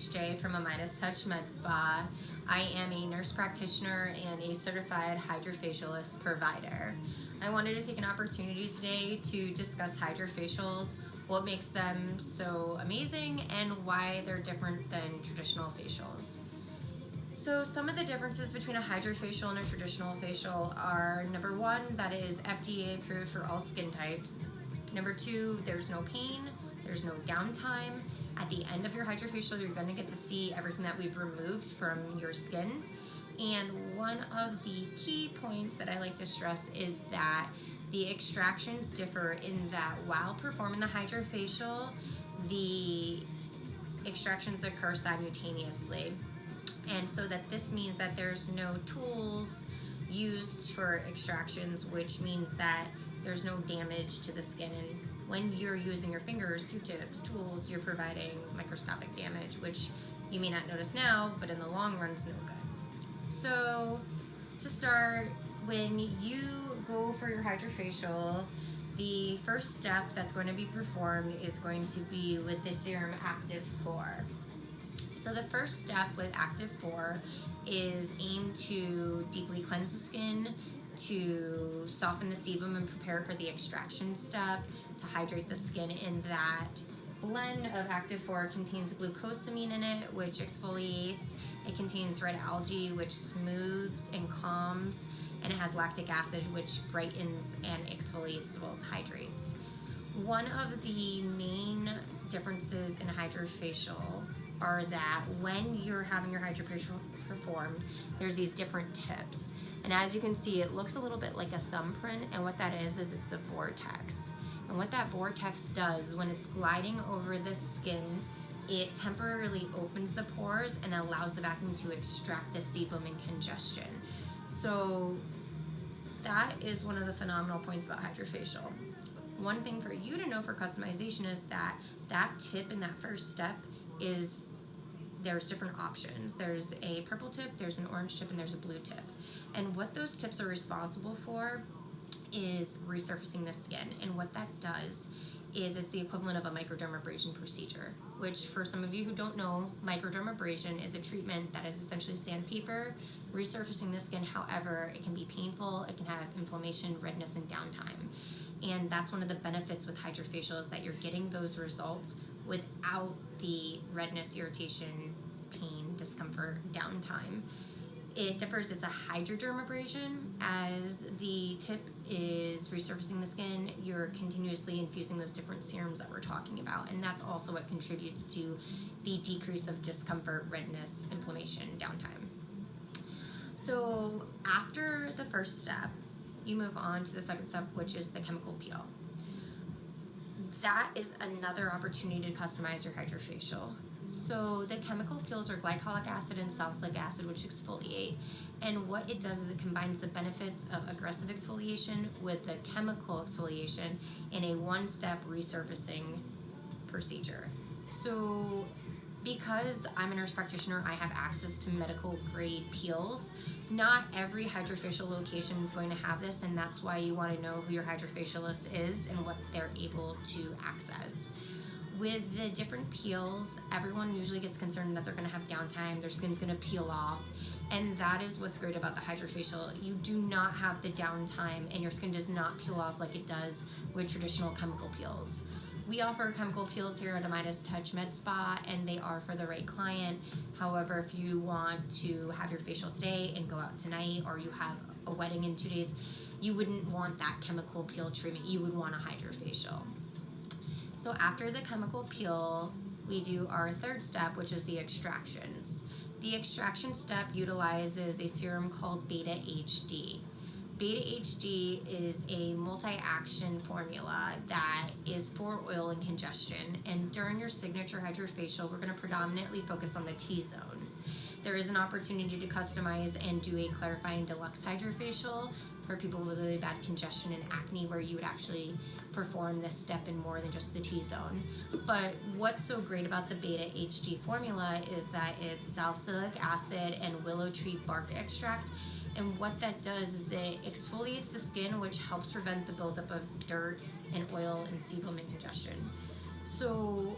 HJ from a Midas Touch Med Spa. I am a nurse practitioner and a certified HydraFacialist provider. I wanted to take an opportunity today to discuss HydraFacials, what makes them so amazing, and why they're different than traditional facials. So some of the differences between a HydraFacial and a traditional facial are, number one, that it is FDA approved for all skin types. Number two, there's no pain, there's no downtime. At the end of your HydraFacial, you're gonna get to see everything that we've removed from your skin. And one of the key points that I like to stress is that the extractions differ in that while performing the HydraFacial, the extractions occur simultaneously. And so that this means that there's no tools used for extractions, which means that there's no damage to the skin. And when you're using your fingers, Q-tips, tools, you're providing microscopic damage, which you may not notice now, but in the long run, it's no good. So to start, when you go for your HydraFacial, the first step that's going to be performed is going to be with the serum Active 4. So the first step with Active 4 is aimed to deeply cleanse the skin, to soften the sebum and prepare for the extraction step, to hydrate the skin. In that blend of Active 4 contains glucosamine in it, which exfoliates. It contains red algae, which smooths and calms, and it has lactic acid, which brightens and exfoliates as well as hydrates. One of the main differences in HydraFacial are that when you're having your HydraFacial performed, there's these different tips. And as you can see, it looks a little bit like a thumbprint, and what that is it's a vortex. And what that vortex does is when it's gliding over the skin, it temporarily opens the pores and allows the vacuum to extract the sebum and congestion. So that is one of the phenomenal points about HydraFacial. One thing for you to know for customization is that that tip in that first step is there's different options. There's a purple tip, there's an orange tip, and there's a blue tip. And what those tips are responsible for is resurfacing the skin. And what that does is it's the equivalent of a microdermabrasion procedure, which for some of you who don't know, microdermabrasion is a treatment that is essentially sandpaper, resurfacing the skin. However, it can be painful, it can have inflammation, redness, and downtime. And that's one of the benefits with HydraFacial is that you're getting those results without the redness, irritation, pain, discomfort, downtime. It differs, it's a hydrodermabrasion. As the tip is resurfacing the skin, you're continuously infusing those different serums that we're talking about, and that's also what contributes to the decrease of discomfort, redness, inflammation, downtime. So after the first step, you move on to the second step, which is the chemical peel. That is another opportunity to customize your HydraFacial. So the chemical peels are glycolic acid and salicylic acid, which exfoliate. And what it does is it combines the benefits of aggressive exfoliation with the chemical exfoliation in a one-step resurfacing procedure. So because I'm a nurse practitioner, I have access to medical grade peels. Not every HydraFacial location is going to have this, and that's why you want to know who your HydraFacialist is and what they're able to access. With the different peels, everyone usually gets concerned that they're going to have downtime, their skin's going to peel off, and that is what's great about the HydraFacial. You do not have the downtime, and your skin does not peel off like it does with traditional chemical peels. We offer chemical peels here at a Midas Touch Med Spa, and they are for the right client. However, if you want to have your facial today and go out tonight, or you have a wedding in 2 days, you wouldn't want that chemical peel treatment. You would want a HydraFacial. So after the chemical peel, we do our third step, which is the extractions. The extraction step utilizes a serum called Beta HD. Beta HD is a multi-action formula that is for oil and congestion, and during your signature HydraFacial, we're going to predominantly focus on the T-zone. There is an opportunity to customize and do a clarifying deluxe HydraFacial for people with really bad congestion and acne, where you would actually perform this step in more than just the T-zone. But what's so great about the Beta HD formula is that it's salicylic acid and willow tree bark extract. And what that does is it exfoliates the skin, which helps prevent the buildup of dirt and oil and sebum and congestion. So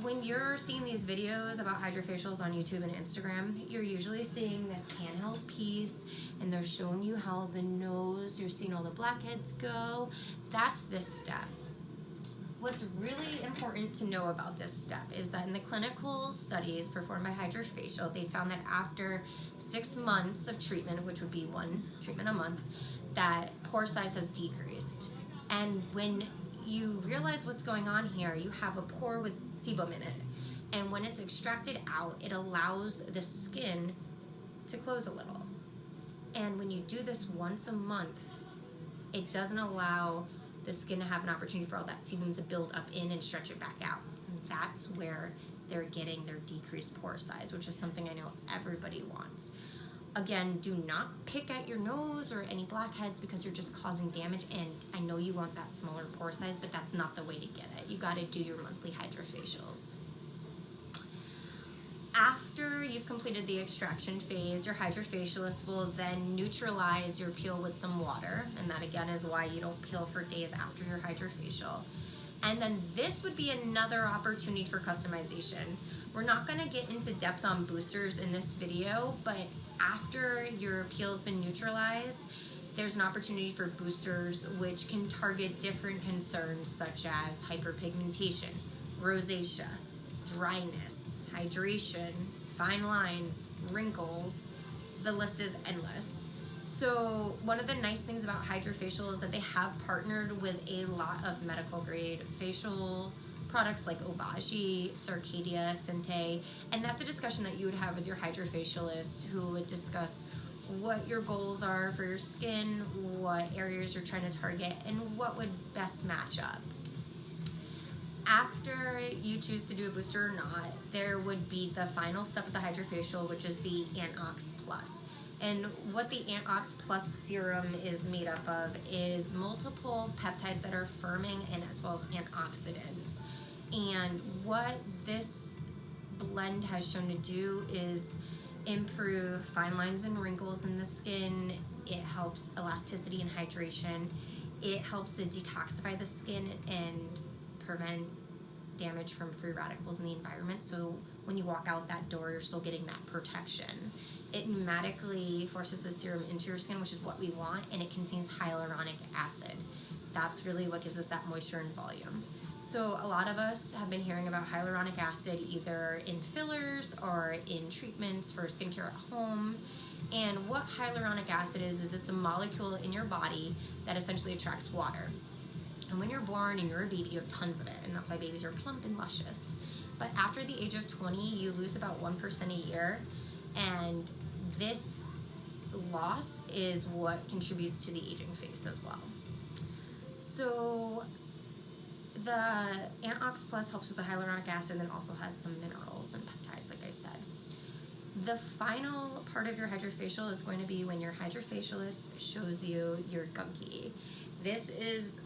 when you're seeing these videos about HydraFacials on YouTube and Instagram, you're usually seeing this handheld piece and they're showing you how the nose, you're seeing all the blackheads go. That's this step. What's really important to know about this step is that in the clinical studies performed by HydraFacial, they found that after 6 months of treatment, which would be 1 treatment a month, that pore size has decreased. And when you realize what's going on here, you have a pore with sebum in it. And when it's extracted out, it allows the skin to close a little. And when you do this once a month, it doesn't allow the skin to have an opportunity for all that sebum to build up in and stretch it back out. And that's where they're getting their decreased pore size, which is something I know everybody wants. Again, do not pick at your nose or any blackheads because you're just causing damage, and I know you want that smaller pore size, but that's not the way to get it. You gotta do your monthly HydraFacials. After you've completed the extraction phase, your HydraFacialist will then neutralize your peel with some water, and that again is why you don't peel for days after your HydraFacial. And then this would be another opportunity for customization. We're not gonna get into depth on boosters in this video, but after your peel's been neutralized, there's an opportunity for boosters which can target different concerns such as hyperpigmentation, rosacea, dryness, hydration, fine lines, wrinkles. The list is endless. So one of the nice things about HydraFacial is that they have partnered with a lot of medical grade facial products like Obagi, Circadia, Sente, and that's a discussion that you would have with your HydraFacialist, who would discuss what your goals are for your skin, what areas you're trying to target, and what would best match up. After you choose to do a booster or not, there would be the final step of the HydraFacial, which is the Antox Plus. And what the Antox Plus serum is made up of is multiple peptides that are firming and as well as antioxidants. And what this blend has shown to do is improve fine lines and wrinkles in the skin. It helps elasticity and hydration. It helps to detoxify the skin and prevent damage from free radicals in the environment. So when you walk out that door, you're still getting that protection. It pneumatically forces the serum into your skin, which is what we want, and it contains hyaluronic acid. That's really what gives us that moisture and volume. So a lot of us have been hearing about hyaluronic acid either in fillers or in treatments for skincare at home. And what hyaluronic acid is it's a molecule in your body that essentially attracts water. And when you're born and you're a baby, you have tons of it, and that's why babies are plump and luscious. But after the age of 20, you lose about 1% a year, and this loss is what contributes to the aging face as well. So the Antox Plus helps with the hyaluronic acid and also has some minerals and peptides, like I said. The final part of your HydraFacial is going to be when your HydraFacialist shows you your gunky. This is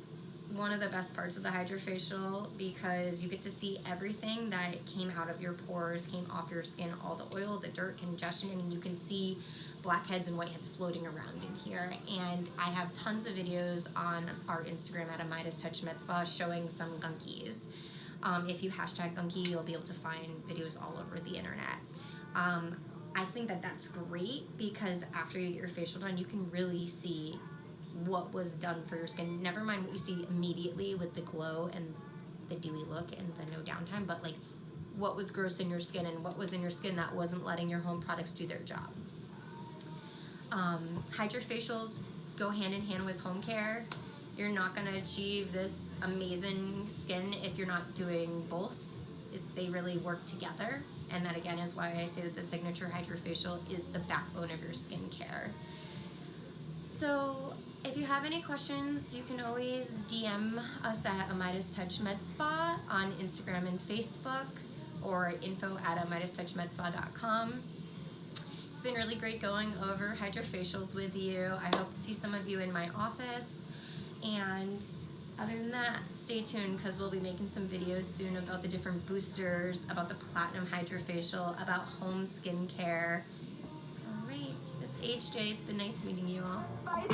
one of the best parts of the HydraFacial because you get to see everything that came out of your pores, came off your skin, all the oil, the dirt, congestion. I mean, you can see blackheads and whiteheads floating around in here. And I have tons of videos on our Instagram at Midas Touch Med Spa showing some gunkies. If you hashtag gunky, you'll be able to find videos all over the internet. I think that that's great because after you get your facial done, you can really see what was done for your skin. Never mind what you see immediately with the glow and the dewy look and the no downtime, but like what was gross in your skin and what was in your skin that wasn't letting your home products do their job. HydraFacials go hand in hand with home care. You're not going to achieve this amazing skin if you're not doing both. They really work together, and that again is why I say that the signature HydraFacial is the backbone of your skincare. So if you have any questions, you can always DM us at Midas Touch Med Spa on Instagram and Facebook, or info@midastouchmedspa.com. It's been really great going over HydraFacials with you. I hope to see some of you in my office. And other than that, stay tuned because we'll be making some videos soon about the different boosters, about the Platinum HydraFacial, about home skincare. All right, that's HJ. It's been nice meeting you all. Bye.